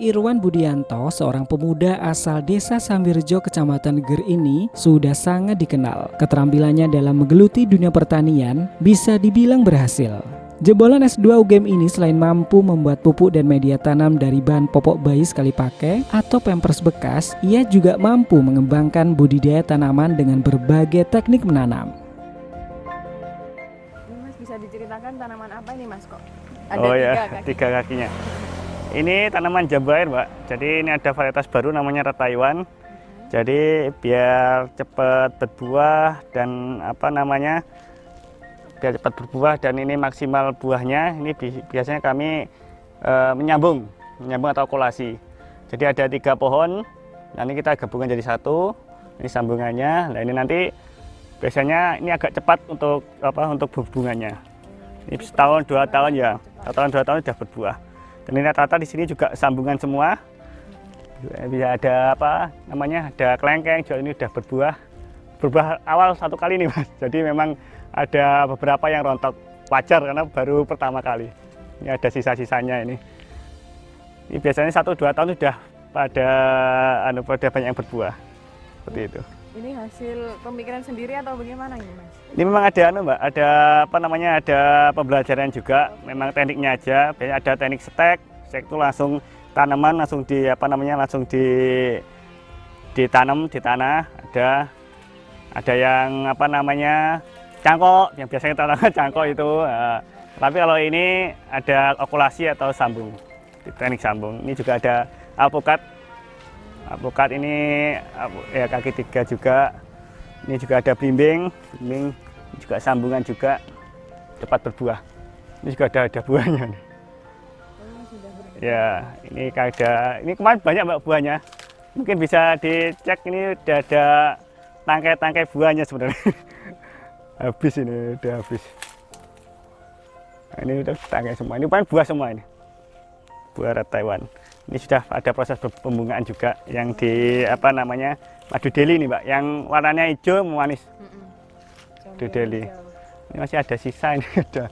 Irwan Budianto, seorang pemuda asal Desa Sambirjo, Kecamatan Ger ini sudah sangat dikenal. Keterampilannya dalam menggeluti dunia pertanian bisa dibilang berhasil. Jebolan S2 UGM ini selain mampu membuat pupuk dan media tanam dari bahan popok bayi sekali pakai atau pampers bekas, ia juga mampu mengembangkan budidaya tanaman dengan berbagai teknik menanam. Mas, bisa diceritakan tanaman apa ini Mas kok? Tiga kakinya. Ini tanaman jambu air, Mbak. Jadi ini ada varietas baru namanya Red Taiwan. Jadi biar cepat berbuah dan biar cepat berbuah dan ini maksimal buahnya. Ini biasanya kami menyambung atau kolasi. Jadi ada 3 pohon. Nanti kita gabungkan jadi satu. Ini sambungannya. Nah ini nanti biasanya ini agak cepat untuk berhubungannya. Ini setahun 2 tahun ya. Setahun 2 tahun sudah berbuah. Dan ini rata-rata di sini juga sambungan semua. Bisa ada ada kelengkeng, juga ini sudah berbuah. Berbuah awal 1 kali nih Mas. Jadi memang ada beberapa yang rontok, wajar karena baru pertama kali. Ini ada sisa-sisanya ini. Ini biasanya 1-2 tahun sudah pada banyak yang berbuah. Seperti itu. Ini hasil pemikiran sendiri atau bagaimana ini Mas? Ini memang ada Mbak, ada pembelajaran juga, memang tekniknya aja. Biasanya ada teknik stek itu langsung tanaman langsung ditanam di tanah. Ada yang cangkok, yang biasanya tanaman cangkok itu. Tapi kalau ini ada okulasi atau sambung, teknik sambung. Ini juga ada alpukat. Alpukat ini ya kaki 3 juga. Ini juga ada blimbing ini juga sambungan juga, cepat berbuah. Ini juga ada buahnya. Ya, ini kemarin banyak Mbak buahnya. Mungkin bisa dicek, ini udah ada tangkai-tangkai buahnya sebenarnya. Habis ini, udah habis. Nah, ini udah tangkai semua. Ini bukan buah semua ini. Buah Red Taiwan. Ini sudah ada proses pembungaan juga yang di madu deli nih Mbak, yang warnanya hijau manis. Madu deli. Ini masih ada sisa ini ada.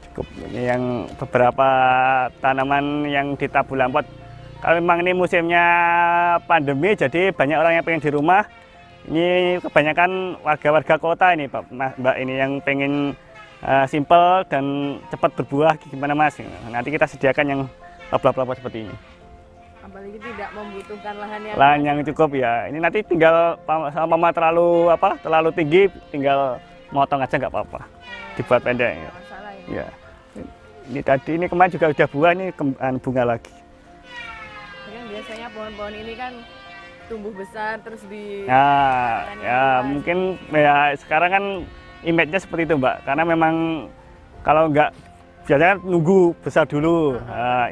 Cukup ini yang beberapa tanaman yang di tabu lampot. Kalau memang ini musimnya pandemi, jadi banyak orang yang pengen di rumah. Ini kebanyakan warga-warga kota ini Mbak, ini yang pengen simple dan cepat berbuah, gimana Mas? Nanti kita sediakan yang lablab-lablab seperti ini. Apalagi tidak membutuhkan lahan yang cukup ya. Ini nanti tinggal sama terlalu tinggi, tinggal motong aja nggak apa-apa. Dibuat pendek. Ya. Masalah ini. Ya. Ini kemarin juga udah buah, ini bunga lagi. Kan biasanya pohon-pohon ini kan tumbuh besar terus mungkin ya sekarang kan image-nya seperti itu Mbak, karena memang kalau nggak biasanya nunggu besar dulu.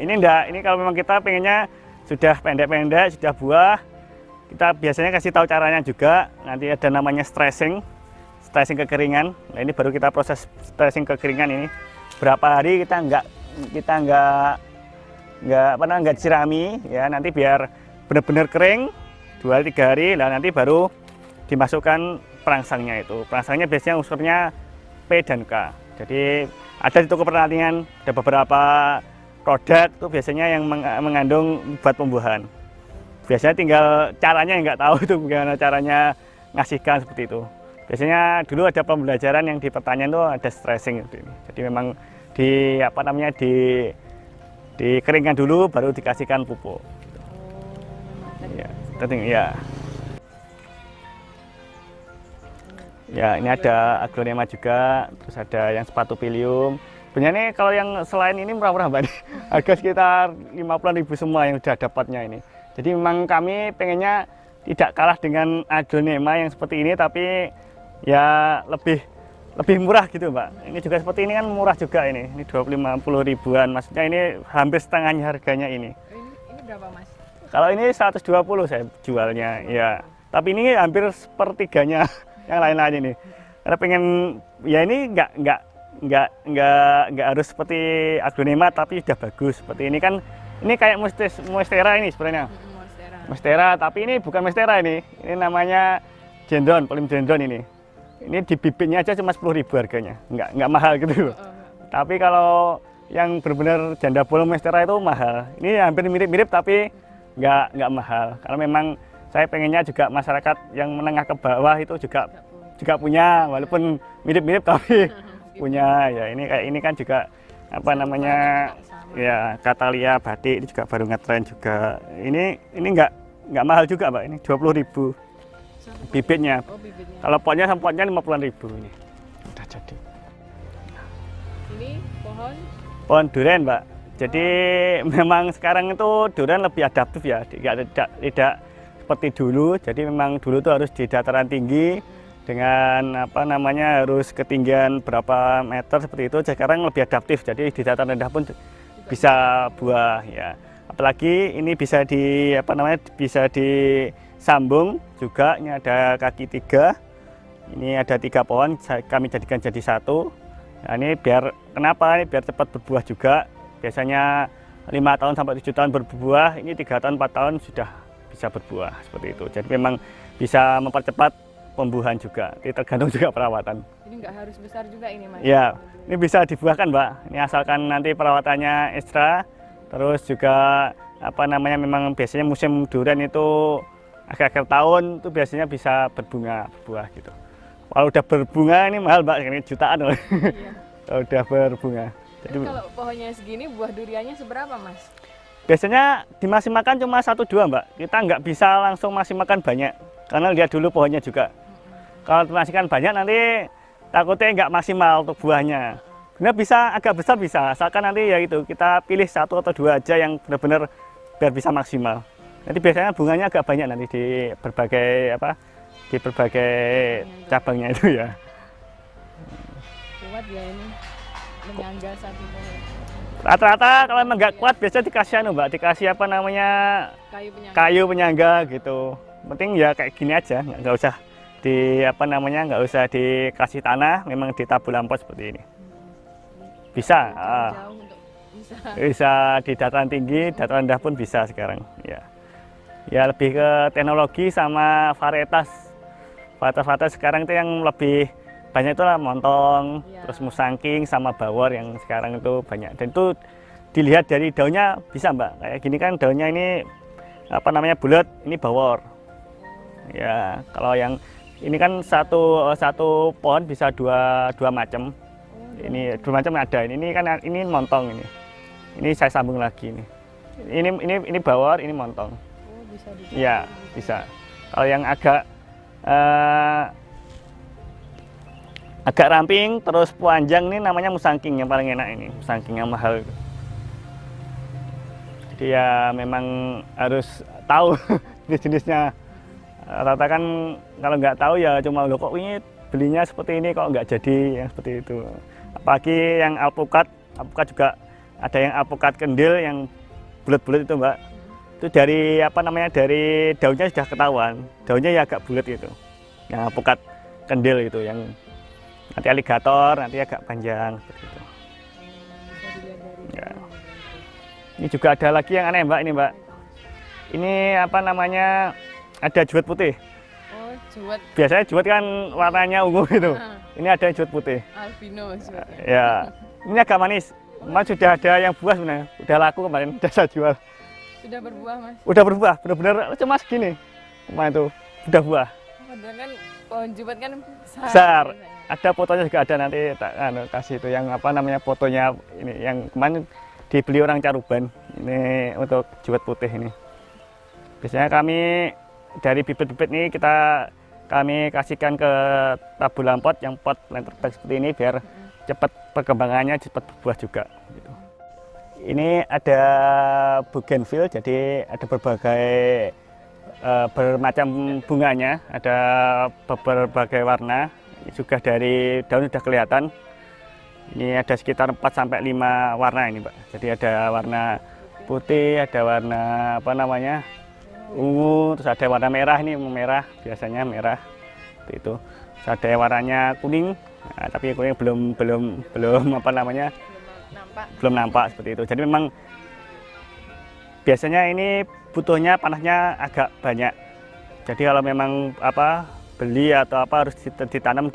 Ini enggak, ini kalau memang kita pengennya sudah pendek-pendek, sudah buah, kita biasanya kasih tahu caranya juga. Nanti ada namanya stressing kekeringan. Nah ini baru kita proses stressing kekeringan ini. Berapa hari kita nggak sirami ya, nanti biar benar-benar kering 2-3 hari, lah nanti baru dimasukkan perangsangnya itu. Perangsangnya biasanya unsurnya P dan K. Jadi ada di toko pertanian, ada beberapa produk itu biasanya yang mengandung buat pembuahan. Biasanya tinggal caranya yang nggak tahu itu bagaimana caranya ngasihkan seperti itu. Biasanya dulu ada pembelajaran yang di pertanian itu ada stressing seperti ini. Jadi memang dikeringkan dulu baru dikasihkan pupuk. Ya, ya. Ya, ini ada aglonema juga, terus ada yang sepatu pilium. Sebenarnya ini kalau yang selain ini murah-murah Mbak, harga sekitar 50.000 semua yang sudah dapatnya ini. Jadi memang kami pengennya tidak kalah dengan aglonema yang seperti ini, tapi ya lebih murah gitu Mbak. Ini juga seperti ini kan murah juga ini 50 ribuan, maksudnya ini hampir setengahnya harganya ini. Ini berapa Mas? Kalau ini 120 saya jualnya, ya. Tapi ini hampir sepertiganya yang lain-lain ini. Karena pengen ya ini nggak harus seperti aglonema tapi sudah bagus. Seperti ini kan, ini kayak monstera ini sebenarnya. Monstera, tapi ini bukan monstera ini. Ini namanya gendron, polimdendron ini. Ini di bibitnya aja cuma 10.000 harganya. Nggak mahal gitu. Tapi kalau yang benar-benar janda bolong monstera itu mahal. Ini hampir mirip-mirip tapi nggak mahal. Karena memang saya pengennya juga masyarakat yang menengah ke bawah itu juga punya, walaupun mirip-mirip tapi punya. Ya ini kayak ini kan juga apa namanya ya Catalia batik ini juga baru ngetren juga. Ini nggak mahal juga Mbak, ini 20.000 bibitnya. Oh, bibitnya. Kalau potnya 50.000 ini udah jadi. Ini Pohon durian Mbak. Jadi memang sekarang itu durian lebih adaptif ya, tidak seperti dulu. Jadi memang dulu tuh harus di dataran tinggi dengan apa namanya harus ketinggian berapa meter seperti itu. Sekarang lebih adaptif. Jadi di dataran rendah pun bisa buah ya. Apalagi ini bisa bisa disambung juga. Ini ada kaki 3. Ini ada 3 pohon. Kami jadikan jadi 1. Nah, ini kenapa? Ini biar cepat berbuah juga. Biasanya 5 tahun sampai 7 tahun berbuah. Ini 3 tahun 4 tahun sudah bisa berbuah seperti itu. Jadi memang bisa mempercepat pembuahan juga. Ini tergantung juga perawatan. ini nggak harus besar juga ini Mas. Ya, ini bisa dibuahkan Mbak. Ini asalkan nanti perawatannya ekstra. Terus juga apa namanya memang biasanya musim durian itu akhir-akhir tahun itu biasanya bisa berbuah gitu. Kalau udah berbunga ini mahal Mbak, ini jutaan loh. Iya. Kalau udah berbunga. Jadi Kalau pohonnya segini buah duriannya seberapa Mas? biasanya dimaksimalkan cuma 1-2 Mbak. Kita nggak bisa langsung maksimalkan banyak karena lihat dulu pohonnya juga. Kalau dimaksimalkan banyak nanti takutnya nggak maksimal untuk buahnya. Benar bisa agak besar bisa, asalkan nanti ya itu kita pilih 1 atau 2 aja yang benar-benar biar bisa maksimal. Nanti biasanya bunganya agak banyak nanti di berbagai cabangnya itu ya. Kuat ya ini menyangga satu pohon. Rata-rata kalau emang nggak kuat biasanya dikasih Mbak, dikasih apa namanya kayu penyangga gitu. Penting ya kayak gini aja, nggak usah nggak usah dikasih tanah, memang ditabur lampau seperti ini. Bisa, bisa di dataran tinggi, dataran rendah pun bisa sekarang. Ya lebih ke teknologi sama varietas. Varietas sekarang itu yang lebih banyak itu lah montong, terus musangking sama bawor yang sekarang itu banyak. Dan itu dilihat dari daunnya bisa Mbak. Kayak gini kan daunnya ini apa namanya bulat, ini bawor. Ya kalau yang ini kan satu pohon bisa dua macam. Ini 2 macam ada. Ini kan ini montong ini. Ini saya sambung lagi ini. Ini bawor, ini montong. Oh, bisa iya, bisa. Kalau yang agak ramping terus panjang ini namanya musangking yang paling enak ini, musangking yang mahal. Jadi ya memang harus tahu jenis-jenisnya. Rata kan kalau nggak tahu ya cuma loh kok ini belinya seperti ini kok nggak jadi yang seperti itu. Apalagi yang alpukat juga ada yang alpukat kendil yang bulat-bulat itu Mbak. Itu dari apa namanya dari daunnya sudah ketahuan, daunnya ya agak bulat gitu. Yang alpukat kendil itu yang nanti aligator nanti agak panjang seperti itu. Ya. Ini juga ada lagi yang aneh Mbak ini Mbak. Ini apa namanya ada juwet putih. Oh, juwet. Biasanya juwet kan warnanya ungu gitu. Ini ada juwet putih. Albino juwetnya. Ya, ini agak manis. Mas sudah ada yang buah sebenarnya, udah laku kemarin, udah saya jual. Sudah berbuah Mas? Udah berbuah, benar-benar cuma segini. Kemarin itu udah buah. Padahal kan pohon juwet kan besar. Ada fotonya juga ada nanti tak kasih itu yang apa namanya fotonya ini yang kemarin dibeli orang Caruban. Ini untuk juwet putih ini. Biasanya kami dari bibit-bibit ini kami kasihkan ke tabur lampot yang pot lenter bag seperti ini biar cepat perkembangannya, cepat berbuah juga. Gitu. Ini ada bougainville, jadi ada berbagai bermacam bunganya, ada berbagai warna. Juga dari daun sudah kelihatan. Ini ada sekitar 4-5 warna ini Mbak. Jadi ada warna putih, ada warna apa namanya ungu, terus ada warna merah, ini merah biasanya merah seperti itu. Terus ada warnanya kuning, nah, tapi kuning belum apa namanya belum nampak seperti itu. Jadi memang biasanya ini butuhnya panasnya agak banyak. Jadi kalau memang beli atau harus ditanam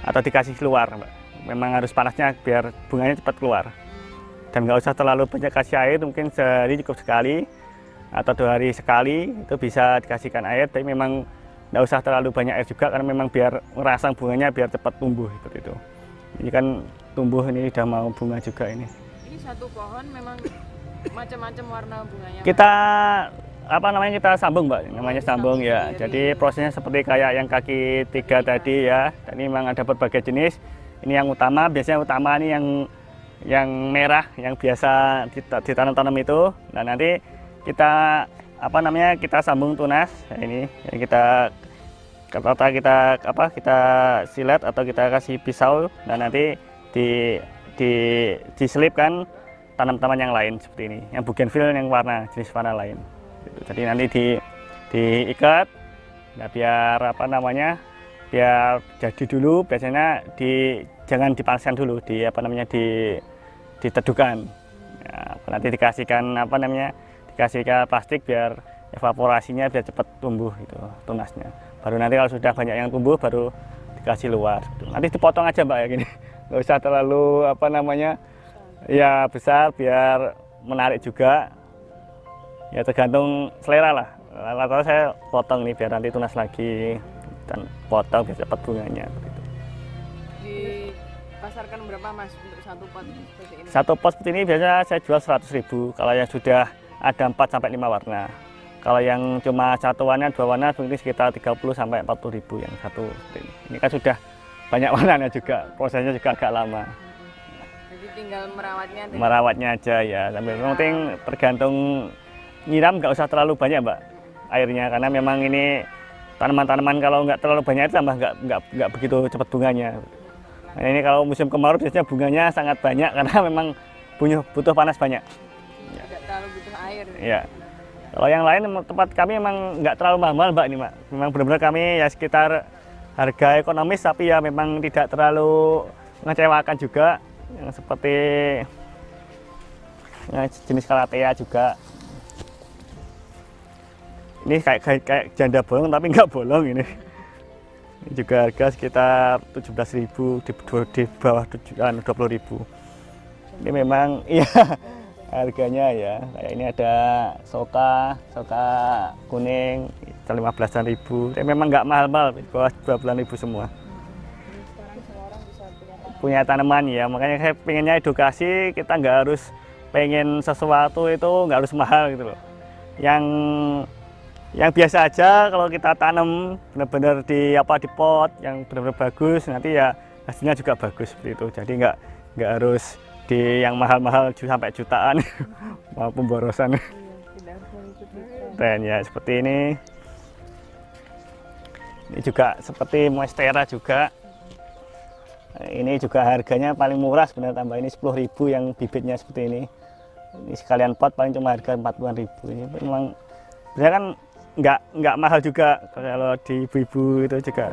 atau dikasih keluar Mbak. Memang harus panasnya biar bunganya cepat keluar. dan nggak usah terlalu banyak kasih air, mungkin sehari cukup sekali atau 2 hari sekali itu bisa dikasihkan air, tapi memang nggak usah terlalu banyak air juga karena memang biar ngerangsang bunganya biar cepat tumbuh seperti itu. Ini kan tumbuh, ini udah mau bunga juga ini. Ini satu pohon memang macam-macam warna bunganya. Kita apa namanya, kita sambung Mbak, namanya sambung Sambung ya. sendiri. Jadi prosesnya seperti kayak yang kaki 3 tadi ya. Dan ini memang ada berbagai jenis. Ini yang utama, biasanya utama ini yang merah yang biasa ditanam-tanam itu. Nah nanti kita apa namanya, kita sambung tunas. Nah, ini yang kita silet atau kita kasih pisau. Dan nanti diselipkan tanaman-tanaman yang lain seperti ini. Yang bougainville yang jenis warna lain. Jadi nanti diikat, nah biar apa namanya, biar jadi dulu. Biasanya jangan dipanaskan dulu, diteduhkan. Ya, nanti dikasihkan dikasihkan plastik biar evaporasinya biar cepat tumbuh itu tunasnya. Baru nanti kalau sudah banyak yang tumbuh baru dikasih luar. Nanti dipotong aja Mbak ya gini, nggak usah terlalu ya besar biar menarik juga. Ya tergantung selera lah. Lalu saya potong nih biar nanti tunas lagi dan potong biar cepat bunganya. Dipasarkan berapa Mas untuk satu pot seperti ini? Satu pot seperti ini biasanya saya jual 100.000 kalau yang sudah ada 4 sampai 5 warna. Kalau yang cuma satu warna, 2 warna mungkin sekitar 30 sampai 40.000 yang satu seperti ini. Ini kan sudah banyak warnanya juga, prosesnya juga agak lama. Jadi tinggal merawatnya. Merawatnya aja ya. Sambil penting tergantung nyiram, nggak usah terlalu banyak Mbak airnya, karena memang ini tanaman-tanaman kalau nggak terlalu banyak itu tambah nggak begitu cepat bunganya. Nah, ini kalau musim kemarau biasanya bunganya sangat banyak karena memang butuh panas banyak. Tidak terlalu butuh air. Ya. Kalau yang lain tempat kami memang nggak terlalu mahal Mbak ini Mbak. Memang benar-benar kami ya sekitar harga ekonomis, tapi ya memang tidak terlalu mengecewakan juga. Yang seperti jenis Calathea juga. Ini kayak janda bolong tapi nggak bolong ini. Ini juga harga sekitar 17.000 di bawah 20.000. Ini memang iya harganya ya. Kayak ini ada soka kuning 15.000. Tapi memang nggak mahal-mahal, di bawah 12.000 semua. Punya tanaman ya, makanya saya pengennya edukasi, kita nggak harus pengen sesuatu itu nggak harus mahal gitu loh. Yang biasa aja kalau kita tanam benar-benar di pot yang benar-benar bagus, nanti ya hasilnya juga bagus seperti itu. Jadi nggak harus di yang mahal-mahal sampai jutaan mau pemborosan. Tren ya seperti ini. Ini juga seperti monstera juga. Ini juga harganya paling murah sebenarnya, tambah ini 10.000 yang bibitnya seperti ini. Ini sekalian pot paling cuma harga 40.000. Ini memang sebenarnya kan nggak mahal juga kalau di ibu-ibu itu juga.